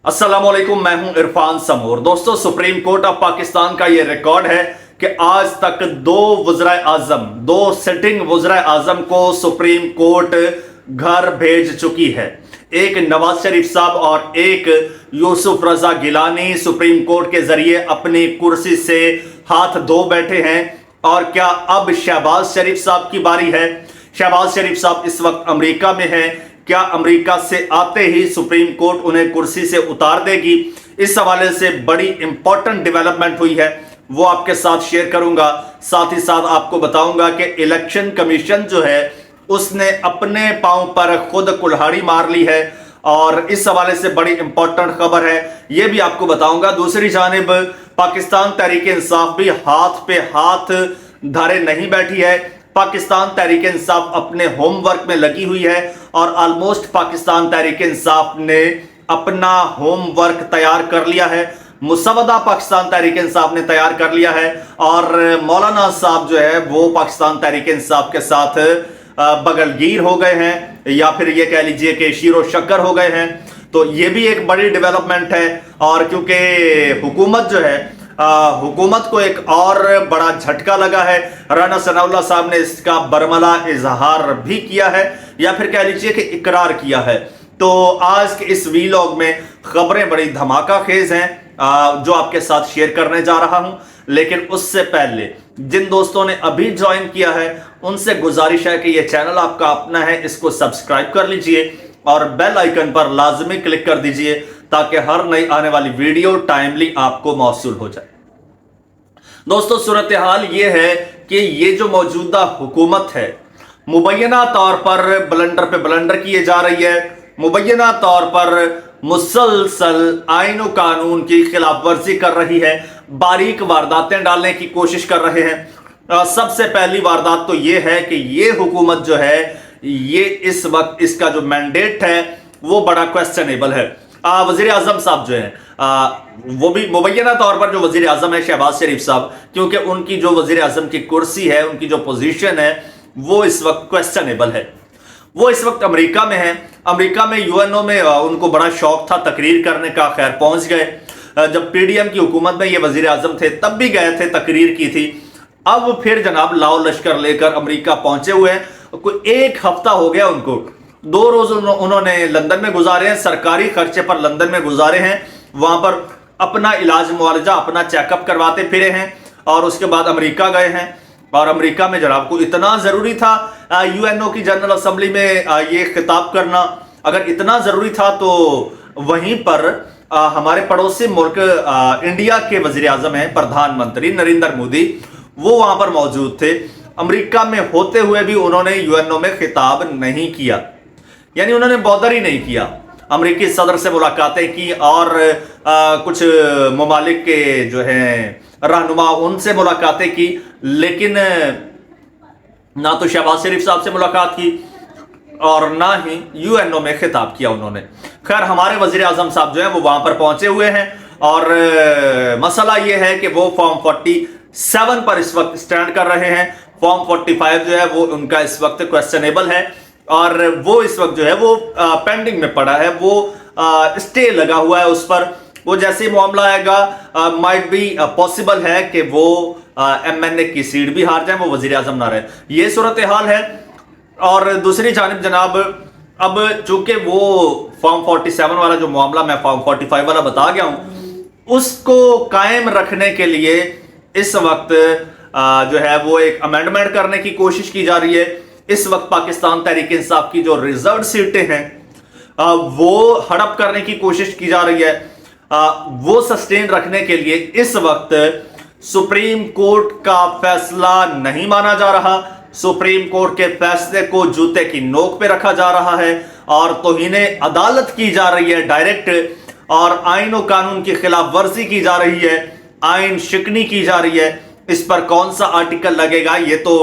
अस्सलामुअलैकुम, मैं हूं इरफान समूर। दोस्तों, सुप्रीम कोर्ट ऑफ पाकिस्तान का यह रिकॉर्ड है कि आज तक दो सिटिंग वज़राए आज़म को सुप्रीम कोर्ट घर भेज चुकी है। एक नवाज शरीफ साहब और एक यूसुफ रजा गिलानी सुप्रीम कोर्ट के जरिए अपनी कुर्सी से हाथ धो बैठे हैं। और क्या अब शहबाज शरीफ साहब की बारी है? शहबाज शरीफ साहब इस वक्त अमेरिका में हैं। क्या अमेरिका से आते ही सुप्रीम कोर्ट उन्हें कुर्सी से उतार देगी? इस हवाले से बड़ी इंपॉर्टेंट डेवलपमेंट हुई है, वो आपके साथ शेयर करूंगा। साथ ही साथ आपको बताऊंगा कि इलेक्शन कमीशन जो है उसने अपने पांव पर खुद कुल्हाड़ी मार ली है और इस हवाले से बड़ी इंपॉर्टेंट खबर है, यह भी आपको बताऊंगा। दूसरी जानिब पाकिस्तान तहरीक इंसाफ भी हाथ पे हाथ धरे नहीं बैठी है। पाकिस्तान तहरीक इंसाफ अपने होमवर्क में लगी हुई है और ऑलमोस्ट पाकिस्तान तहरीक इंसाफ ने अपना होमवर्क तैयार कर लिया है। मुसवदा पाकिस्तान तहरीक इंसाफ ने तैयार कर लिया है और मौलाना साहब जो है वो पाकिस्तान तहरीक इंसाफ के साथ बगलगीर हो गए हैं, या फिर ये कह लीजिए कि शीरो शक्कर हो गए हैं। तो ये भी एक बड़ी डेवलपमेंट है। और क्योंकि हुकूमत जो है हुकूमत को एक और बड़ा झटका लगा है, राना सनाउल्लाह साहब ने इसका बरमला इजहार भी किया है, या फिर कह लीजिए कि इकरार किया है। तो आज के इस वीलॉग में खबरें बड़ी धमाका खेज हैं जो आपके साथ शेयर करने जा रहा हूं। लेकिन उससे पहले जिन दोस्तों ने अभी ज्वाइन किया है उनसे गुजारिश है कि यह चैनल आपका अपना है, इसको सब्सक्राइब कर लीजिए और बेल आइकन पर लाजमी क्लिक कर दीजिए ताकि हर नई आने वाली वीडियो टाइमली आपको मौसूल हो जाए। दोस्तों, सूरत हाल ये है कि ये जो मौजूदा हुकूमत है मुबैना तौर पर ब्लंडर पे ब्लंडर किए जा रही है। मुबैना तौर पर मुसलसल आईन और कानून की खिलाफ वर्जी कर रही है, बारीक वारदातें डालने की कोशिश कर रहे हैं। सबसे पहली वारदात तो ये है कि ये हुकूमत जो है ये इस वक्त इसका जो मैंडेट है वो बड़ा क्वेश्चनेबल है। वजीर आजम साहब जो है वो भी मुबैना तौर पर जो वजीर आजम है शहबाज शरीफ साहब, क्योंकि उनकी जो वजीर आजम की कुर्सी है, उनकी जो पोजीशन है वो इस वक्त क्वेश्चनेबल है। वो इस वक्त अमेरिका में है। अमेरिका में यूएनओ में उनको बड़ा शौक था तकरीर करने का, खैर पहुंच गए। जब पीडीएम की हुकूमत में ये वजीर आजम थे तब भी गए थे, तकरीर की थी। अब फिर जनाब लाओ लश्कर लेकर अमेरिका पहुंचे हुए हैं। कोई एक हफ्ता हो गया उनको, 2 रोज उन्होंने लंदन में गुजारे हैं, सरकारी खर्चे पर लंदन में गुजारे हैं। वहां पर अपना इलाज मुआवजा, अपना चेकअप करवाते फिरे हैं और उसके बाद अमेरिका गए हैं। और अमेरिका में जनाब को इतना जरूरी था यूएनओ की जनरल असेंबली में ये खिताब करना, अगर इतना जरूरी था तो वहीं पर हमारे पड़ोसी मुल्क इंडिया के वजीर आजम हैं प्रधानमंत्री नरेंद्र मोदी, वो वहां पर मौजूद थे। अमेरिका में होते हुए भी उन्होंने यूएनओ में खिताब नहीं किया, यानी उन्होंने बॉदर ही नहीं किया। अमेरिकी सदर से मुलाकातें की और कुछ ममालिक के जो हैं रहनुमा उनसे मुलाकातें की, लेकिन ना तो शहबाज शरीफ साहब से मुलाकात की और ना ही यूएनओ में खिताब किया उन्होंने। खैर, हमारे वजीर आजम साहब जो है वो वहां पर पहुंचे हुए हैं और मसला ये है कि वो फॉर्म 47 पर इस वक्त स्टैंड कर रहे हैं। फॉर्म 45 जो है वो उनका इस वक्त क्वेश्चनेबल है और वो इस वक्त जो है वो पेंडिंग में पड़ा है, वो स्टे लगा हुआ है उस पर। वो जैसे ही मामला आएगा माइट बी पॉसिबल है कि वो एमएनए की सीट भी हार जाए, वो वजीर आजम ना रहे। ये सूरत हाल है। और दूसरी जानिब जनाब, अब चूंकि वो फॉर्म 47 वाला जो मामला मैं फॉर्म 45 वाला बता गया हूं, उसको कायम रखने के लिए इस वक्त जो है वो एक अमेंडमेंट करने की कोशिश की जा रही है। इस वक्त पाकिस्तान तहरीक इंसाफ की जो रिजर्व सीटें हैं वो हड़प करने की कोशिश की जा रही है। वो सस्टेन रखने के लिए इस वक्त सुप्रीम कोर्ट का फैसला नहीं माना जा रहा। सुप्रीम कोर्ट के फैसले को जूते की नोक पे रखा जा रहा है और तौहीने अदालत की जा रही है डायरेक्ट, और आईन और कानून की खिलाफ वर्जी की जा रही है, आईन शिकनी की जा रही है। इस पर कौन सा आर्टिकल लगेगा ये तो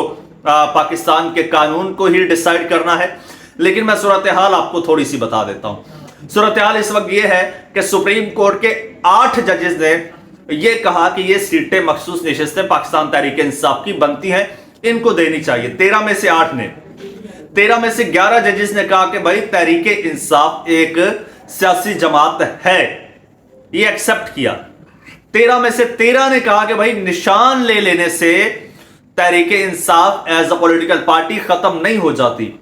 पाकिस्तान के कानून को ही डिसाइड करना है। लेकिन मैं सूरत हाल आपको थोड़ी सी बता देता हूं। सूरत हाल इस वक्त यह है कि सुप्रीम कोर्ट के 8 जजेस ने यह कहा कि ये सीटें मखसूस नशिस्तें पाकिस्तान तहरीक इंसाफ की बनती हैं, इनको देनी चाहिए। 13 में से 8 ने, 13 में से 11 जजेस ने कहा कि भाई तहरीक इंसाफ एक सियासी जमात है, ये एक्सेप्ट किया। 13 में से 13 ने कहा कि भाई निशान ले लेने से Tehreek Insaf as a political party खत्म नहीं हो जाती।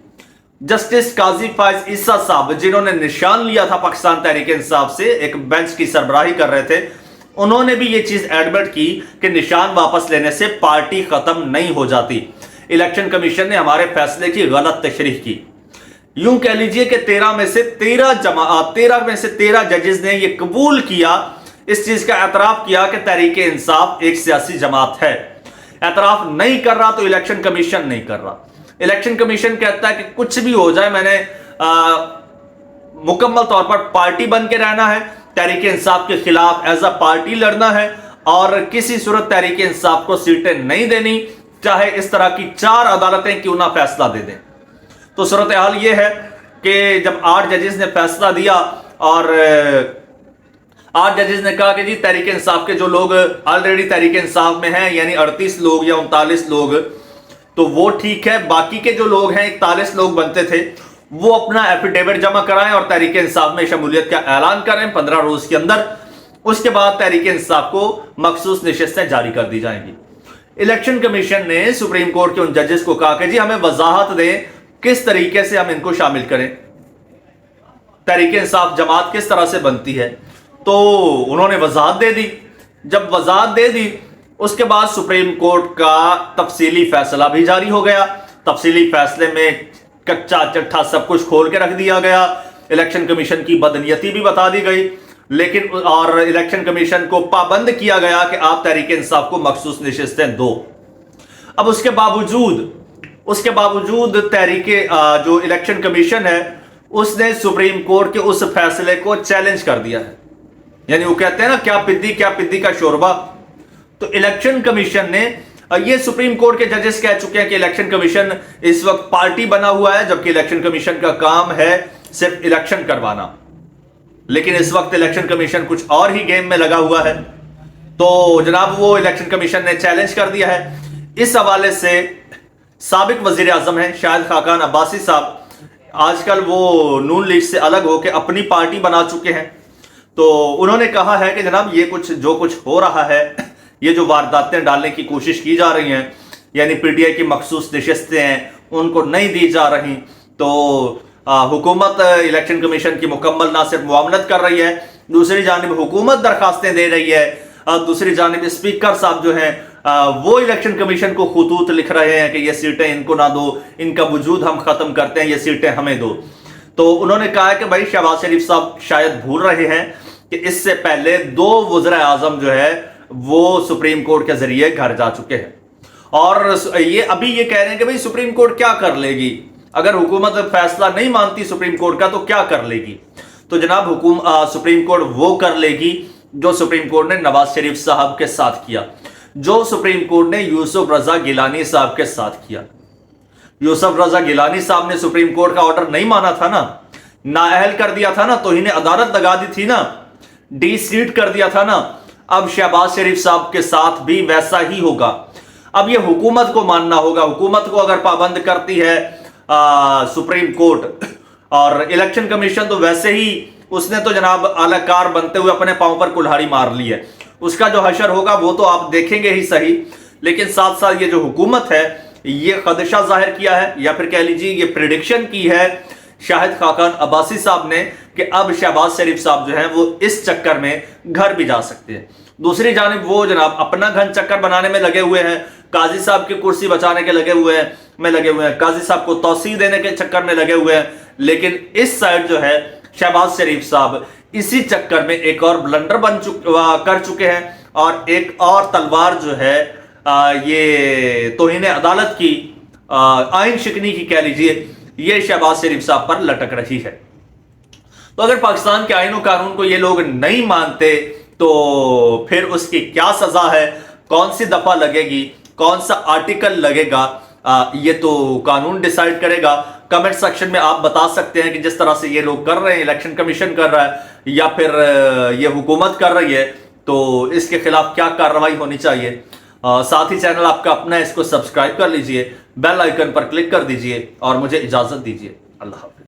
जस्टिस काजी फायज ईसा साहब, जिन्होंने निशान लिया था पाकिस्तान तहरीक इंसाफ से, एक बेंच की सरबराही कर रहे थे, उन्होंने भी ये चीज एडमिट की कि निशान वापस लेने से पार्टी खत्म नहीं हो जाती। इलेक्शन कमीशन ने हमारे फैसले की गलत तशरीह की। यूं कह लीजिए कि 13 में से 13 जजेस ने यह कबूल किया, इस चीज का एतराफ किया कि तहरीक इंसाफ एक सियासी जमात है। एतराफ नहीं कर रहा तो इलेक्शन कमीशन नहीं कर रहा। इलेक्शन कमीशन कहता है कि कुछ भी हो जाए, मैंने मुकम्मल तौर पर पार्टी बन के रहना है, तहरीक इंसाफ के खिलाफ एज अ पार्टी लड़ना है और किसी सूरत तहरीक इंसाफ को सीटें नहीं देनी, चाहे इस तरह की 4 अदालतें क्यों ना फैसला दे दें। तो सूरत हाल यह है कि जब 8 जजेस ने फैसला दिया और 8 जजेस ने कहा कि जी तहरीक इंसाफ के जो लोग ऑलरेडी तहरीक इंसाफ में हैं, यानी 38 लोग या 39 लोग, तो वो ठीक है। बाकी के जो लोग हैं 41 लोग बनते थे, वो अपना एफिडेविट जमा कराएं और तहरीक इंसाफ में शमूलियत का ऐलान करें 15 रोज के अंदर। उसके बाद तहरीक इंसाफ को मखसूस नशिस्तें जारी कर दी जाएंगी। इलेक्शन कमीशन ने सुप्रीम कोर्ट के उन जजेस को कहा कि जी हमें वजाहत दें किस तरीके से हम इनको शामिल करें, तहरीक इंसाफ जमात किस तरह से बनती है। तो उन्होंने वजाहत दे दी। जब वजाहत दे दी उसके बाद सुप्रीम कोर्ट का तफसीली फैसला भी जारी हो गया। तफसीली फैसले में कच्चा चट्ठा सब कुछ खोल के रख दिया गया। इलेक्शन कमीशन की बदनीयती भी बता दी गई, लेकिन और इलेक्शन कमीशन को पाबंद किया गया कि आप तहरीक इंसाफ को मखसूस नशिस्तें दो। अब उसके बावजूद तहरीक जो इलेक्शन कमीशन है उसने सुप्रीम कोर्ट के उस फैसले को चैलेंज कर दिया है। यानी वो कहते हैं ना, क्या पिद्दी का शोरबा। तो इलेक्शन कमीशन ने, ये सुप्रीम कोर्ट के जजेस कह चुके हैं कि इलेक्शन कमीशन इस वक्त पार्टी बना हुआ है, जबकि इलेक्शन कमीशन का काम है सिर्फ इलेक्शन करवाना। लेकिन इस वक्त इलेक्शन कमीशन कुछ और ही गेम में लगा हुआ है। तो जनाब वो इलेक्शन कमीशन ने चैलेंज कर दिया है। इस हवाले से साबिक वजीर आजम है शाहिद खाकान अब्बासी साहब, आजकल वो नून लीग से अलग होकर अपनी पार्टी बना चुके हैं। तो उन्होंने कहा है कि जनाब ये जो कुछ हो रहा है, ये जो वारदातें डालने की कोशिश की जा रही हैं, यानी पीटीआई की मखसूस नशिस्तें हैं उनको नहीं दी जा रही, तो हुकूमत इलेक्शन कमीशन की मुकम्मल ना सिर्फ मुआवनत कर रही है, दूसरी जानिब हुकूमत दरखास्तें दे रही है, दूसरी जानिब स्पीकर साहब जो हैं वो इलेक्शन कमीशन को खुतूत लिख रहे हैं कि ये सीटें इनको ना दो, इनका वजूद हम खत्म करते हैं, ये सीटें हमें दो। तो उन्होंने कहा है कि भाई शहबाज शरीफ साहब शायद भूल रहे हैं कि इससे पहले 2 वज़ीर आज़म जो है वो सुप्रीम कोर्ट के जरिए घर जा चुके हैं और ये अभी ये कह रहे हैं कि भाई सुप्रीम कोर्ट क्या कर लेगी, अगर हुकूमत फैसला नहीं मानती सुप्रीम कोर्ट का तो क्या कर लेगी। तो जनाब सुप्रीम कोर्ट वो कर लेगी जो सुप्रीम कोर्ट ने नवाज शरीफ साहब के साथ किया, जो सुप्रीम कोर्ट ने यूसुफ रजा गिलानी साहब के साथ किया। यूसुफ रजा गिलानी साहब ने सुप्रीम कोर्ट का ऑर्डर नहीं माना था ना, नाअहल कर दिया था ना, तो इन्हें अदालत लगा दी थी ना, डी-सीट कर दिया था ना। अब शहबाज शरीफ साहब के साथ भी वैसा ही होगा। अब ये हुकूमत को मानना होगा। हुकूमत को अगर पाबंद करती है सुप्रीम कोर्ट और इलेक्शन कमीशन, तो वैसे ही उसने तो जनाब आलाकार बनते हुए अपने पांव पर कुल्हाड़ी मार ली है। उसका जो हशर होगा वो तो आप देखेंगे ही सही, लेकिन साथ साथ ये जो हुकूमत है ये खदशा जाहिर किया है, या फिर कह लीजिए ये प्रिडिक्शन की है शाहिद खाकान अब्बासी साहब ने कि अब शहबाज शरीफ साहब जो हैं वो इस चक्कर में घर भी जा सकते हैं। दूसरी जानिब वो जनाब अपना घन चक्कर बनाने में लगे हुए हैं, काजी साहब की कुर्सी बचाने के लगे हुए हैं, काजी साहब को तौसीह देने के चक्कर में लगे हुए हैं। लेकिन इस साइड जो है शहबाज शरीफ साहब इसी चक्कर में एक और ब्लंडर कर चुके हैं और एक और तलवार जो है ये तौहीन अदालत की आइन शिकनी की कह लीजिए, ये शहबाज शरीफ साहब पर लटक रही है। तो अगर पाकिस्तान के आईन और कानून को ये लोग नहीं मानते तो फिर उसकी क्या सजा है, कौन सी दफा लगेगी, कौन सा आर्टिकल लगेगा, ये तो कानून डिसाइड करेगा। कमेंट सेक्शन में आप बता सकते हैं कि जिस तरह से ये लोग कर रहे हैं, इलेक्शन कमीशन कर रहा है या फिर ये हुकूमत कर रही है, तो इसके खिलाफ क्या कार्रवाई होनी चाहिए। साथ ही चैनल आपका अपना है, इसको सब्सक्राइब कर लीजिए, बेल आइकन पर क्लिक कर दीजिए और मुझे इजाजत दीजिए। अल्लाह हाफ़िज़।